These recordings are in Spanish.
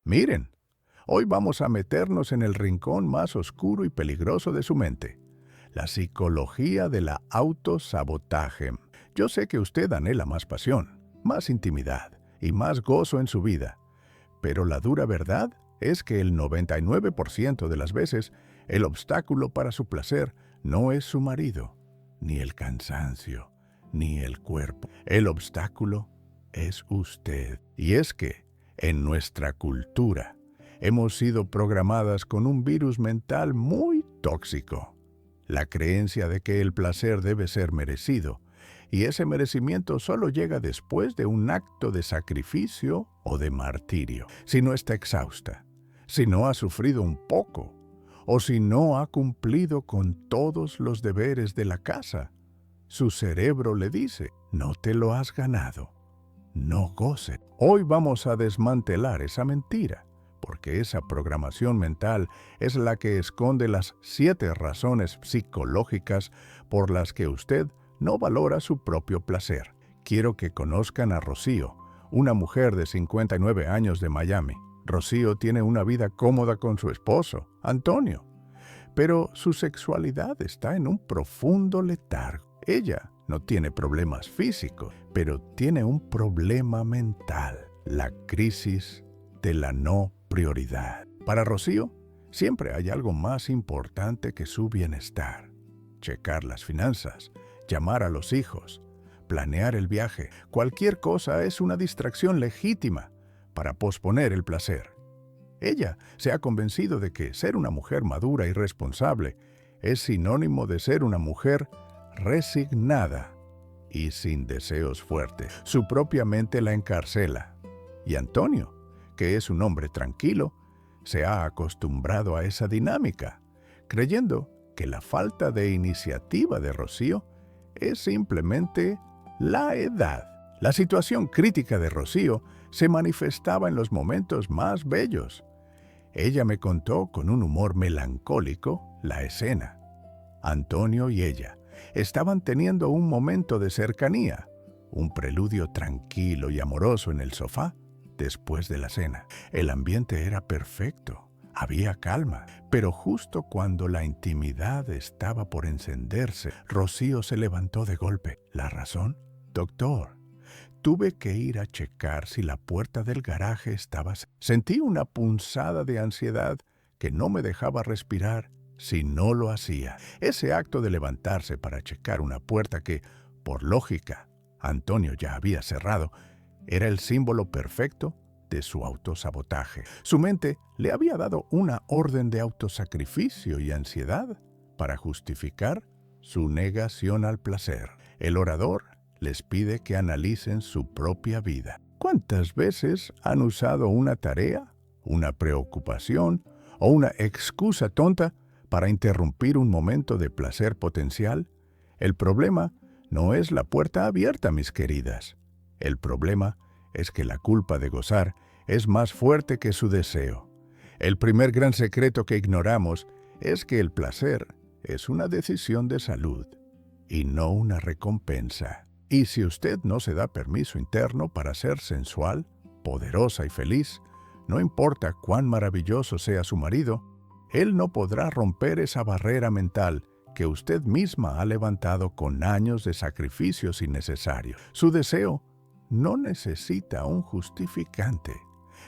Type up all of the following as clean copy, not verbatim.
Miren, hoy vamos a meternos en el rincón más oscuro y peligroso de su mente, la psicología de la autosabotaje. Yo sé que usted anhela más pasión, más intimidad y más gozo en su vida, pero la dura verdad es que el 99% de las veces el obstáculo para su placer no es su marido, ni el cansancio, ni el cuerpo. El obstáculo es usted. Y es que, en nuestra cultura, hemos sido programadas con un virus mental muy tóxico. La creencia de que el placer debe ser merecido, y ese merecimiento solo llega después de un acto de sacrificio o de martirio. Si no está exhausta, si no ha sufrido un poco, o si no ha cumplido con todos los deberes de la casa, su cerebro le dice, no te lo has ganado, no goces. Hoy vamos a desmantelar esa mentira, porque esa programación mental es la que esconde las 7 razones psicológicas por las que usted no valora su propio placer. Quiero que conozcan a Rocío, una mujer de 59 años de Miami. Rocío tiene una vida cómoda con su esposo, Antonio, pero su sexualidad está en un profundo letargo. Ella no tiene problemas físicos, pero tiene un problema mental, la crisis de la no prioridad. Para Rocío, siempre hay algo más importante que su bienestar. Checar las finanzas, llamar a los hijos, planear el viaje. Cualquier cosa es una distracción legítima para posponer el placer. Ella se ha convencido de que ser una mujer madura y responsable es sinónimo de ser una mujer resignada y sin deseos fuertes. Su propia mente la encarcela. Y Antonio, que es un hombre tranquilo, se ha acostumbrado a esa dinámica, creyendo que la falta de iniciativa de Rocío es simplemente la edad. La situación crítica de Rocío se manifestaba en los momentos más bellos. Ella me contó con un humor melancólico la escena. Antonio y ella estaban teniendo un momento de cercanía, un preludio tranquilo y amoroso en el sofá después de la cena. El ambiente era perfecto, había calma, pero justo cuando la intimidad estaba por encenderse, Rocío se levantó de golpe. ¿La razón? Doctor, tuve que ir a checar si la puerta del garaje estaba cerrada. Sentí una punzada de ansiedad que no me dejaba respirar si no lo hacía. Ese acto de levantarse para checar una puerta que, por lógica, Antonio ya había cerrado, era el símbolo perfecto de su autosabotaje. Su mente le había dado una orden de autosacrificio y ansiedad para justificar su negación al placer. El orador les pide que analicen su propia vida. ¿Cuántas veces han usado una tarea, una preocupación o una excusa tonta para interrumpir un momento de placer potencial? El problema no es la puerta abierta, mis queridas. El problema es que la culpa de gozar es más fuerte que su deseo. El primer gran secreto que ignoramos es que el placer es una decisión de salud y no una recompensa. Y si usted no se da permiso interno para ser sensual, poderosa y feliz, no importa cuán maravilloso sea su marido, él no podrá romper esa barrera mental que usted misma ha levantado con años de sacrificios innecesarios. Su deseo no necesita un justificante,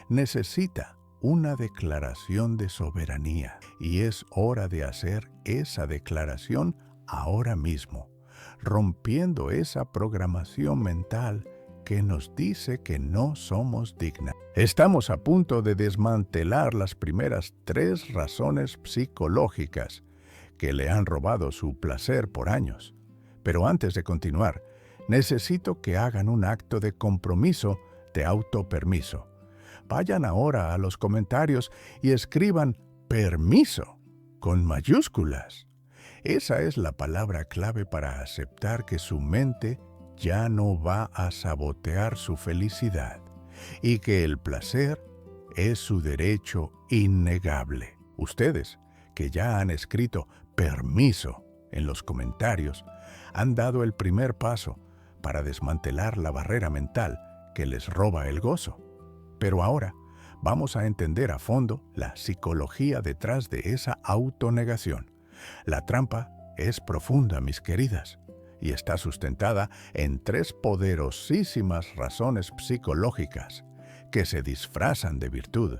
necesita una declaración de soberanía. Y es hora de hacer esa declaración ahora mismo, rompiendo esa programación mental que nos dice que no somos dignas. Estamos a punto de desmantelar las primeras 3 razones psicológicas que le han robado su placer por años. Pero antes de continuar, necesito que hagan un acto de compromiso de autopermiso. Vayan ahora a los comentarios y escriban permiso con mayúsculas. Esa es la palabra clave para aceptar que su mente ya no va a sabotear su felicidad y que el placer es su derecho innegable. Ustedes, que ya han escrito permiso en los comentarios, han dado el primer paso para desmantelar la barrera mental que les roba el gozo. Pero ahora vamos a entender a fondo la psicología detrás de esa autonegación. La trampa es profunda, mis queridas, y está sustentada en 3 poderosísimas razones psicológicas que se disfrazan de virtud.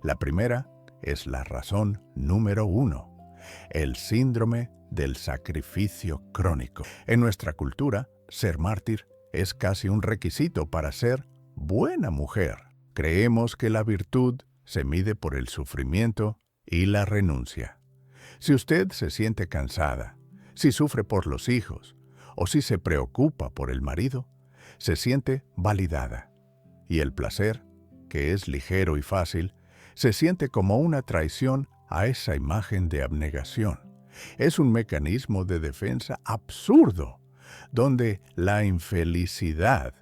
La primera es la razón número 1, el síndrome del sacrificio crónico. En nuestra cultura, ser mártir es casi un requisito para ser buena mujer. Creemos que la virtud se mide por el sufrimiento y la renuncia. Si usted se siente cansada, si sufre por los hijos o si se preocupa por el marido, se siente validada. Y el placer, que es ligero y fácil, se siente como una traición a esa imagen de abnegación. Es un mecanismo de defensa absurdo, donde la infelicidad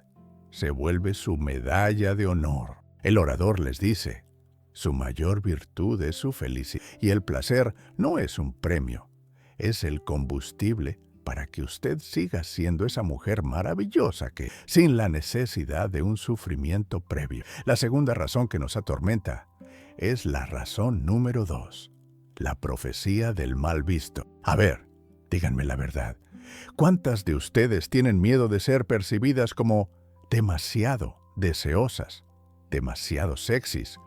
se vuelve su medalla de honor. El orador les dice, su mayor virtud es su felicidad, y el placer no es un premio, es el combustible para que usted siga siendo esa mujer maravillosa que, sin la necesidad de un sufrimiento previo. La segunda razón que nos atormenta es la razón número 2, la profecía del mal visto. A ver, díganme la verdad. ¿Cuántas de ustedes tienen miedo de ser percibidas como demasiado deseosas, demasiado sexys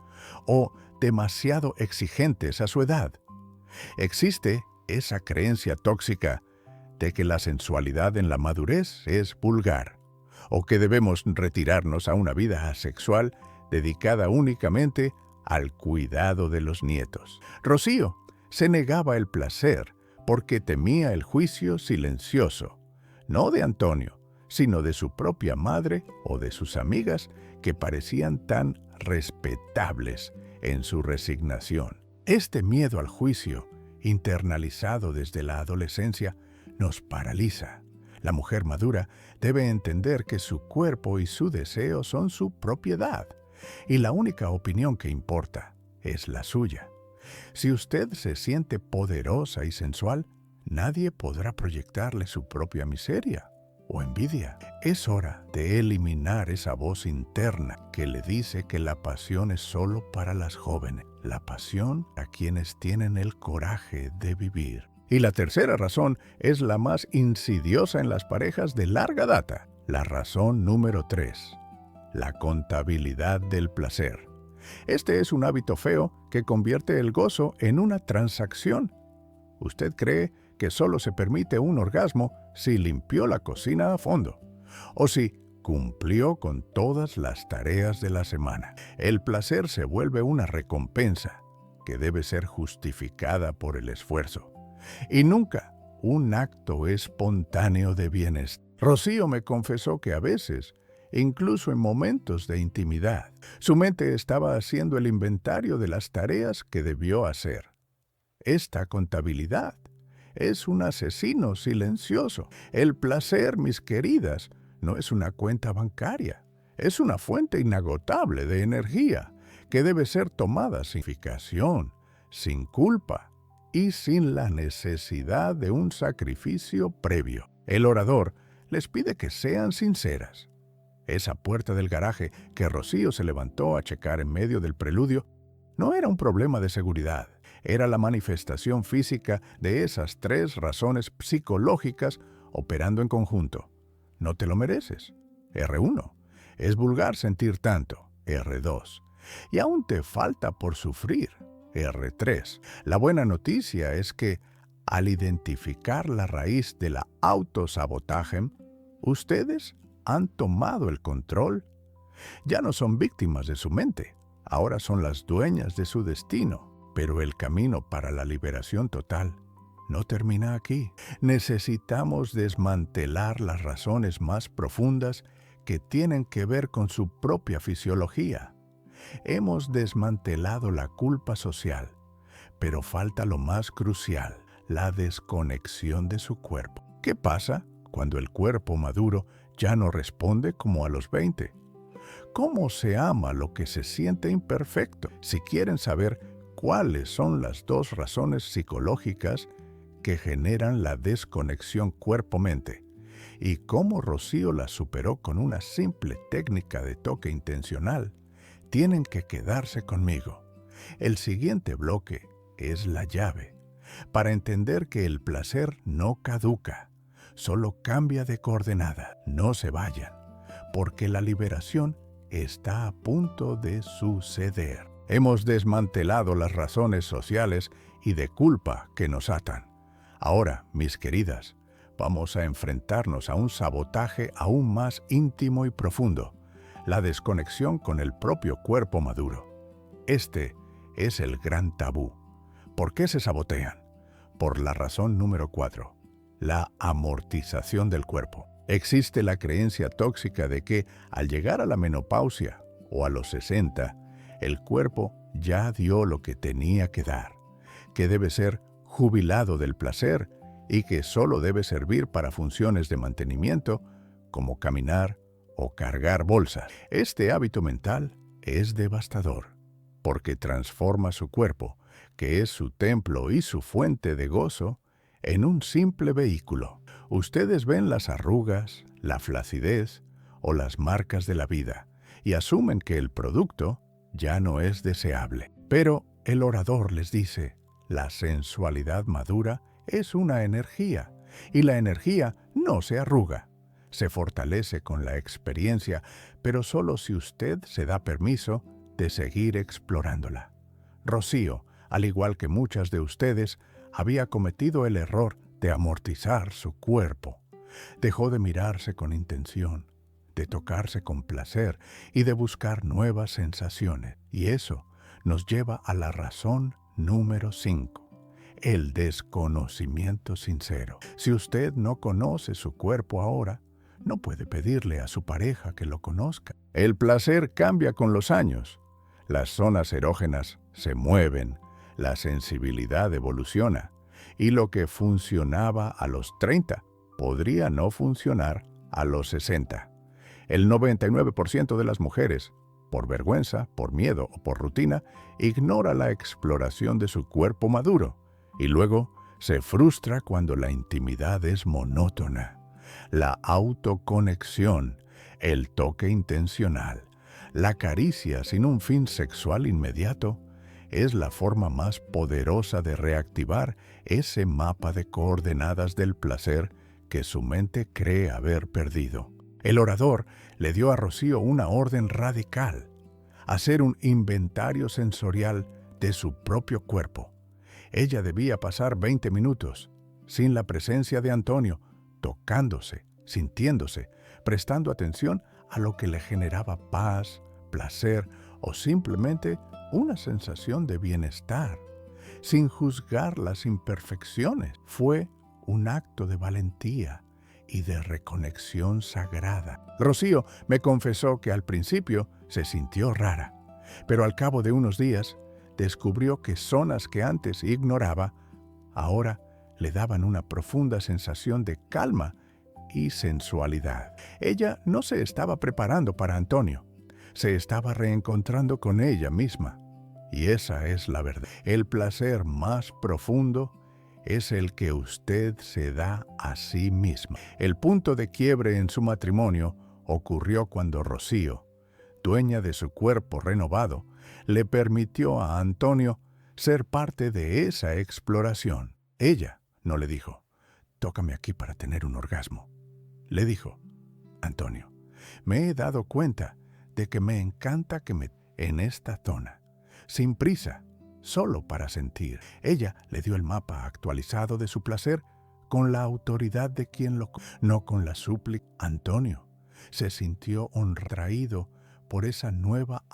o demasiado exigentes a su edad? Existe esa creencia tóxica de que la sensualidad en la madurez es vulgar o que debemos retirarnos a una vida asexual dedicada únicamente al cuidado de los nietos. Rocío se negaba el placer porque temía el juicio silencioso, no de Antonio, sino de su propia madre o de sus amigas que parecían tan respetables en su resignación. Este miedo al juicio, internalizado desde la adolescencia, nos paraliza. La mujer madura debe entender que su cuerpo y su deseo son su propiedad, y la única opinión que importa es la suya. Si usted se siente poderosa y sensual, nadie podrá proyectarle su propia miseria o envidia. Es hora de eliminar esa voz interna que le dice que la pasión es solo para las jóvenes. La pasión a quienes tienen el coraje de vivir. Y la tercera razón es la más insidiosa en las parejas de larga data. La razón número 3. La contabilidad del placer. Este es un hábito feo que convierte el gozo en una transacción. Usted cree que solo se permite un orgasmo si limpió la cocina a fondo o si cumplió con todas las tareas de la semana. El placer se vuelve una recompensa que debe ser justificada por el esfuerzo y nunca un acto espontáneo de bienestar. Rocío me confesó que a veces, incluso en momentos de intimidad, su mente estaba haciendo el inventario de las tareas que debió hacer. Esta contabilidad es un asesino silencioso. El placer, mis queridas, no es una cuenta bancaria. Es una fuente inagotable de energía que debe ser tomada sin justificación, sin culpa y sin la necesidad de un sacrificio previo. El orador les pide que sean sinceras. Esa puerta del garaje que Rocío se levantó a checar en medio del preludio no era un problema de seguridad. Era la manifestación física de esas 3 razones psicológicas operando en conjunto. No te lo mereces. R1. Es vulgar sentir tanto. R2. Y aún te falta por sufrir. R3. La buena noticia es que, al identificar la raíz de la autosabotaje, ustedes han tomado el control. Ya no son víctimas de su mente. Ahora son las dueñas de su destino. Pero el camino para la liberación total no termina aquí. Necesitamos desmantelar las razones más profundas que tienen que ver con su propia fisiología. Hemos desmantelado la culpa social, pero falta lo más crucial, la desconexión de su cuerpo. ¿Qué pasa cuando el cuerpo maduro ya no responde como a los 20? ¿Cómo se ama lo que se siente imperfecto? Si quieren saber cuáles son las 2 razones psicológicas que generan la desconexión cuerpo-mente y cómo Rocío las superó con una simple técnica de toque intencional, tienen que quedarse conmigo. El siguiente bloque es la llave para entender que el placer no caduca, solo cambia de coordenada. No se vayan, porque la liberación está a punto de suceder. Hemos desmantelado las razones sociales y de culpa que nos atan. Ahora, mis queridas, vamos a enfrentarnos a un sabotaje aún más íntimo y profundo, la desconexión con el propio cuerpo maduro. Este es el gran tabú. ¿Por qué se sabotean? Por la razón número 4, la amortización del cuerpo. Existe la creencia tóxica de que al llegar a la menopausia o a los 60, el cuerpo ya dio lo que tenía que dar, que debe ser jubilado del placer y que solo debe servir para funciones de mantenimiento como caminar o cargar bolsas. Este hábito mental es devastador porque transforma su cuerpo, que es su templo y su fuente de gozo, en un simple vehículo. Ustedes ven las arrugas, la flacidez o las marcas de la vida y asumen que el producto ya no es deseable. Pero el orador les dice, la sensualidad madura es una energía y la energía no se arruga. Se fortalece con la experiencia, pero solo si usted se da permiso de seguir explorándola. Rocío, al igual que muchas de ustedes, había cometido el error de amortizar su cuerpo. Dejó de mirarse con intención, de tocarse con placer y de buscar nuevas sensaciones. Y eso nos lleva a la razón número 5, el desconocimiento sincero. Si usted no conoce su cuerpo ahora, no puede pedirle a su pareja que lo conozca. El placer cambia con los años. Las zonas erógenas se mueven, la sensibilidad evoluciona, y lo que funcionaba a los 30 podría no funcionar a los 60. El 99% de las mujeres, por vergüenza, por miedo o por rutina, ignora la exploración de su cuerpo maduro y luego se frustra cuando la intimidad es monótona. La autoconexión, el toque intencional, la caricia sin un fin sexual inmediato, es la forma más poderosa de reactivar ese mapa de coordenadas del placer que su mente cree haber perdido. El orador le dio a Rocío una orden radical: hacer un inventario sensorial de su propio cuerpo. Ella debía pasar 20 minutos, sin la presencia de Antonio, tocándose, sintiéndose, prestando atención a lo que le generaba paz, placer o simplemente una sensación de bienestar, sin juzgar las imperfecciones. Fue un acto de valentía y de reconexión sagrada. Rocío me confesó que al principio se sintió rara, pero al cabo de unos días descubrió que zonas que antes ignoraba, ahora le daban una profunda sensación de calma y sensualidad. Ella no se estaba preparando para Antonio, se estaba reencontrando con ella misma. Y esa es la verdad. El placer más profundo es el que usted se da a sí misma. El punto de quiebre en su matrimonio ocurrió cuando Rocío, dueña de su cuerpo renovado, le permitió a Antonio ser parte de esa exploración. Ella no le dijo, tócame aquí para tener un orgasmo. Le dijo, Antonio, me he dado cuenta de que me encanta que me en esta zona, sin prisa, solo para sentir. Ella le dio el mapa actualizado de su placer con la autoridad de quien no con la súplica. Antonio se sintió honrado por esa nueva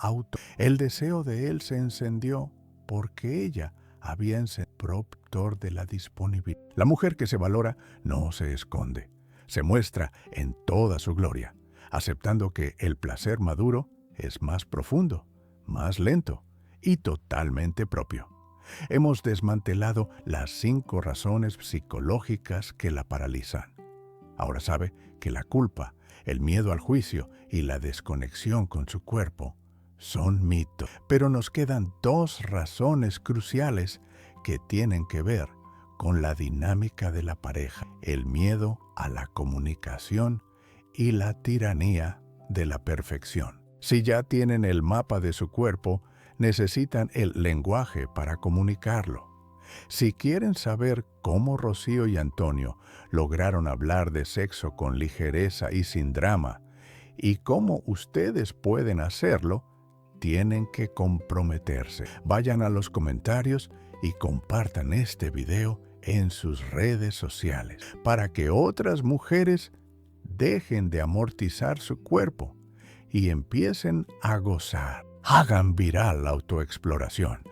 El deseo de él se encendió porque ella había encendido el proptor de la disponibilidad. La mujer que se valora no se esconde, se muestra en toda su gloria, aceptando que el placer maduro es más profundo, más lento y totalmente propio. Hemos desmantelado las 5 razones psicológicas que la paralizan. Ahora sabe que la culpa, el miedo al juicio y la desconexión con su cuerpo son mitos. Pero nos quedan 2 razones cruciales que tienen que ver con la dinámica de la pareja: el miedo a la comunicación y la tiranía de la perfección. Si ya tienen el mapa de su cuerpo, necesitan el lenguaje para comunicarlo. Si quieren saber cómo Rocío y Antonio lograron hablar de sexo con ligereza y sin drama, y cómo ustedes pueden hacerlo, tienen que comprometerse. Vayan a los comentarios y compartan este video en sus redes sociales para que otras mujeres dejen de amortizar su cuerpo y empiecen a gozar. Hagan viral la autoexploración.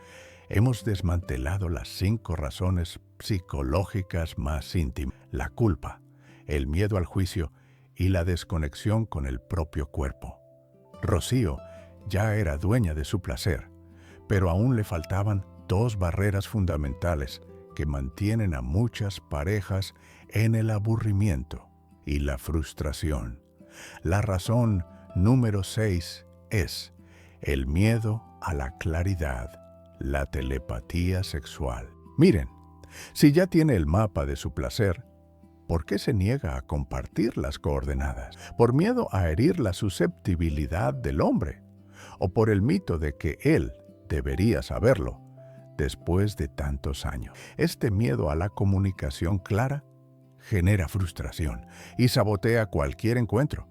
Hemos desmantelado las 5 razones psicológicas más íntimas: la culpa, el miedo al juicio y la desconexión con el propio cuerpo. Rocío ya era dueña de su placer, pero aún le faltaban 2 barreras fundamentales que mantienen a muchas parejas en el aburrimiento y la frustración. La razón número 6 es el miedo a la claridad, la telepatía sexual. Miren, si ya tiene el mapa de su placer, ¿por qué se niega a compartir las coordenadas? ¿Por miedo a herir la susceptibilidad del hombre? ¿O por el mito de que él debería saberlo después de tantos años? Este miedo a la comunicación clara genera frustración y sabotea cualquier encuentro,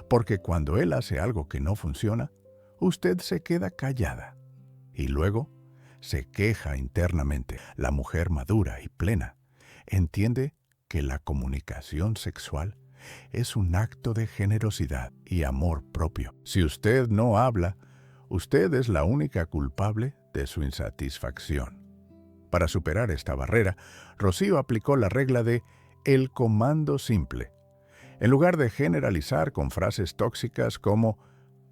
porque cuando él hace algo que no funciona, usted se queda callada y luego se queja internamente. La mujer madura y plena entiende que la comunicación sexual es un acto de generosidad y amor propio. Si usted no habla, usted es la única culpable de su insatisfacción. Para superar esta barrera, Rocío aplicó la regla de el comando simple. En lugar de generalizar con frases tóxicas como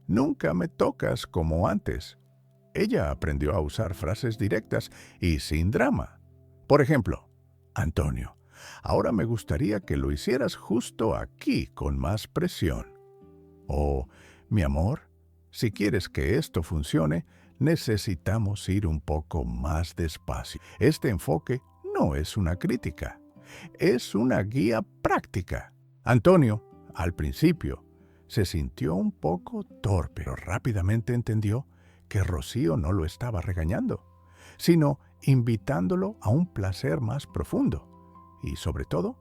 «nunca me tocas como antes», ella aprendió a usar frases directas y sin drama. Por ejemplo, «Antonio, ahora me gustaría que lo hicieras justo aquí con más presión». O «mi amor, si quieres que esto funcione, necesitamos ir un poco más despacio». Este enfoque no es una crítica, es una guía práctica. Antonio, al principio, se sintió un poco torpe, pero rápidamente entendió que Rocío no lo estaba regañando, sino invitándolo a un placer más profundo. Y sobre todo,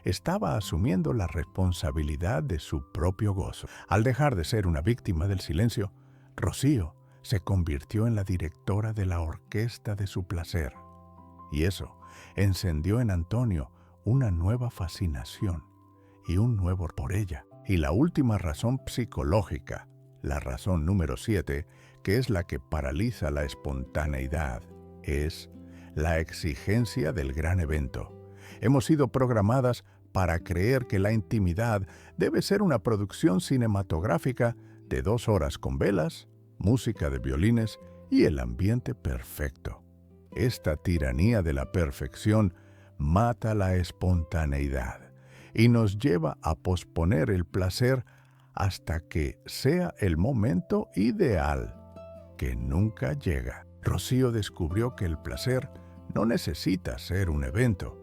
estaba asumiendo la responsabilidad de su propio gozo. Al dejar de ser una víctima del silencio, Rocío se convirtió en la directora de la orquesta de su placer. Y eso encendió en Antonio una nueva fascinación y un nuevo por ella. Y la última razón psicológica, la razón número 7, que es la que paraliza la espontaneidad, es la exigencia del gran evento. Hemos sido programadas para creer que la intimidad debe ser una producción cinematográfica de 2 horas con velas, música de violines y el ambiente perfecto. Esta tiranía de la perfección mata la espontaneidad y nos lleva a posponer el placer hasta que sea el momento ideal, que nunca llega. Rocío descubrió que el placer no necesita ser un evento.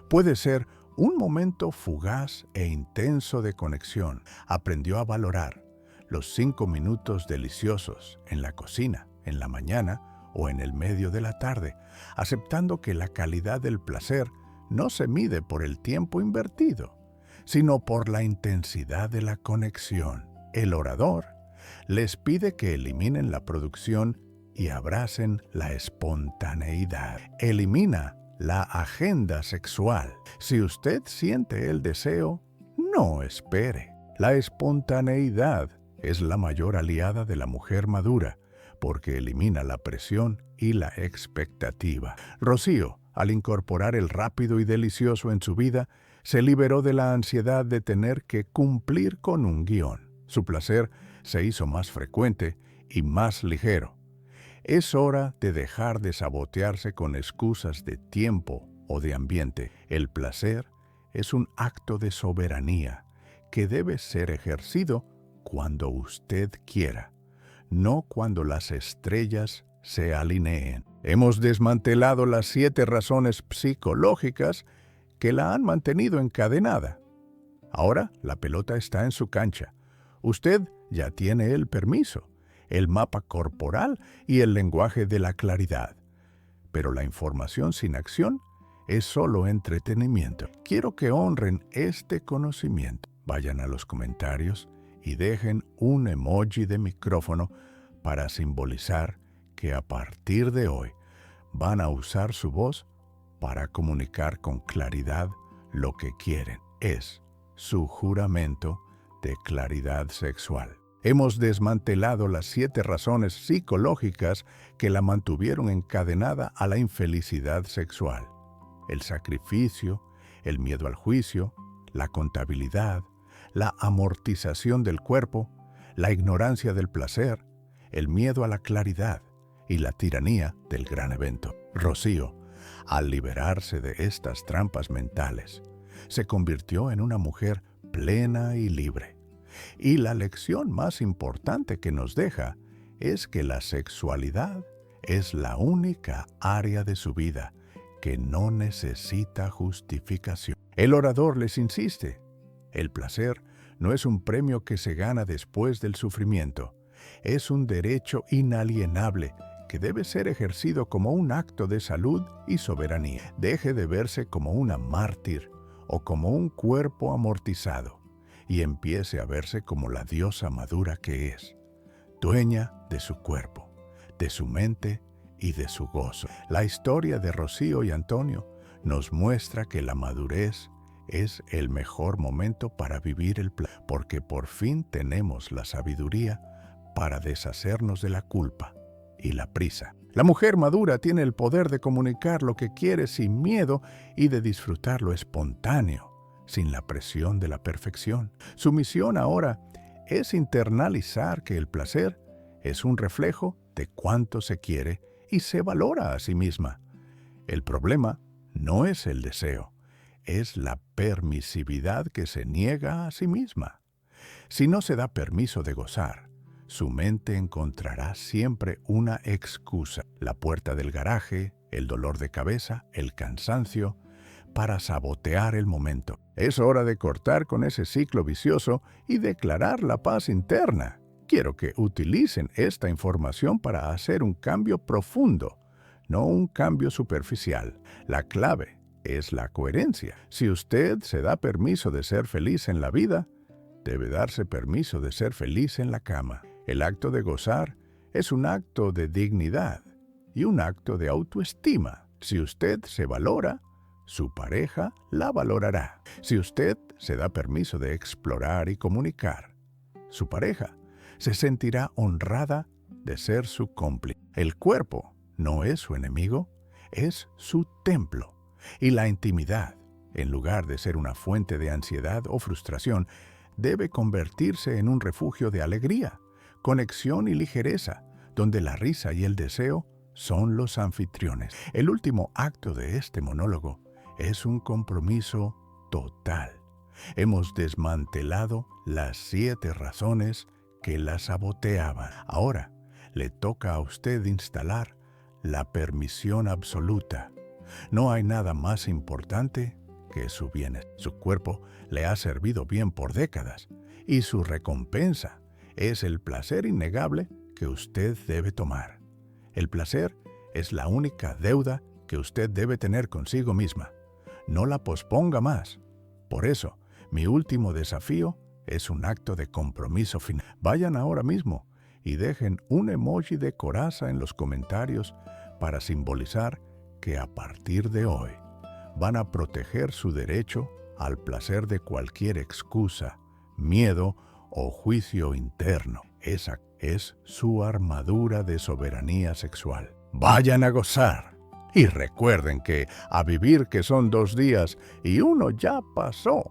Puede ser un momento fugaz e intenso de conexión. Aprendió a valorar los 5 minutos deliciosos en la cocina, en la mañana o en el medio de la tarde, aceptando que la calidad del placer no se mide por el tiempo invertido, sino por la intensidad de la conexión. El orador les pide que eliminen la producción y abracen la espontaneidad. Elimina la agenda sexual. Si usted siente el deseo, no espere. La espontaneidad es la mayor aliada de la mujer madura, porque elimina la presión y la expectativa. Rocío, al incorporar el rápido y delicioso en su vida, se liberó de la ansiedad de tener que cumplir con un guión. Su placer se hizo más frecuente y más ligero. Es hora de dejar de sabotearse con excusas de tiempo o de ambiente. El placer es un acto de soberanía que debe ser ejercido cuando usted quiera, no cuando las estrellas se alineen. Hemos desmantelado las 7 razones psicológicas que la han mantenido encadenada. Ahora la pelota está en su cancha. Usted ya tiene el permiso, el mapa corporal y el lenguaje de la claridad. Pero la información sin acción es solo entretenimiento. Quiero que honren este conocimiento. Vayan a los comentarios y dejen un emoji de micrófono para simbolizar que a partir de hoy van a usar su voz para comunicar con claridad lo que quieren. Es su juramento de claridad sexual. Hemos desmantelado las 7 razones psicológicas que la mantuvieron encadenada a la infelicidad sexual: el sacrificio, el miedo al juicio, la contabilidad, la amortización del cuerpo, la ignorancia del placer, el miedo a la claridad y la tiranía del gran evento. Rocío, al liberarse de estas trampas mentales, se convirtió en una mujer plena y libre. Y la lección más importante que nos deja es que la sexualidad es la única área de su vida que no necesita justificación. El orador les insiste: el placer no es un premio que se gana después del sufrimiento, es un derecho inalienable que debe ser ejercido como un acto de salud y soberanía. Deje de verse como una mártir o como un cuerpo amortizado y empiece a verse como la diosa madura que es, dueña de su cuerpo, de su mente y de su gozo. La historia de Rocío y Antonio nos muestra que la madurez es el mejor momento para vivir el placer, porque por fin tenemos la sabiduría para deshacernos de la culpa y la prisa. La mujer madura tiene el poder de comunicar lo que quiere sin miedo y de disfrutar lo espontáneo, sin la presión de la perfección. Su misión ahora es internalizar que el placer es un reflejo de cuánto se quiere y se valora a sí misma. El problema no es el deseo, es la permisividad que se niega a sí misma. Si no se da permiso de gozar, su mente encontrará siempre una excusa: la puerta del garaje, el dolor de cabeza, el cansancio, para sabotear el momento. Es hora de cortar con ese ciclo vicioso y declarar la paz interna. Quiero que utilicen esta información para hacer un cambio profundo, no un cambio superficial. La clave es la coherencia. Si usted se da permiso de ser feliz en la vida, debe darse permiso de ser feliz en la cama. El acto de gozar es un acto de dignidad y un acto de autoestima. Si usted se valora, su pareja la valorará. Si usted se da permiso de explorar y comunicar, su pareja se sentirá honrada de ser su cómplice. El cuerpo no es su enemigo, es su templo. Y la intimidad, en lugar de ser una fuente de ansiedad o frustración, debe convertirse en un refugio de alegría, conexión y ligereza, donde la risa y el deseo son los anfitriones. El último acto de este monólogo es un compromiso total. Hemos desmantelado las 7 razones que la saboteaban. Ahora le toca a usted instalar la permisión absoluta. No hay nada más importante que su bienestar. Su cuerpo le ha servido bien por décadas y su recompensa es el placer innegable que usted debe tomar. El placer es la única deuda que usted debe tener consigo misma. No la posponga más. Por eso, mi último desafío es un acto de compromiso final. Vayan ahora mismo y dejen un emoji de coraza en los comentarios para simbolizar que a partir de hoy van a proteger su derecho al placer de cualquier excusa, miedo o juicio interno. Esa es su armadura de soberanía sexual. Vayan a gozar y recuerden que a vivir que son 2 días y uno ya pasó.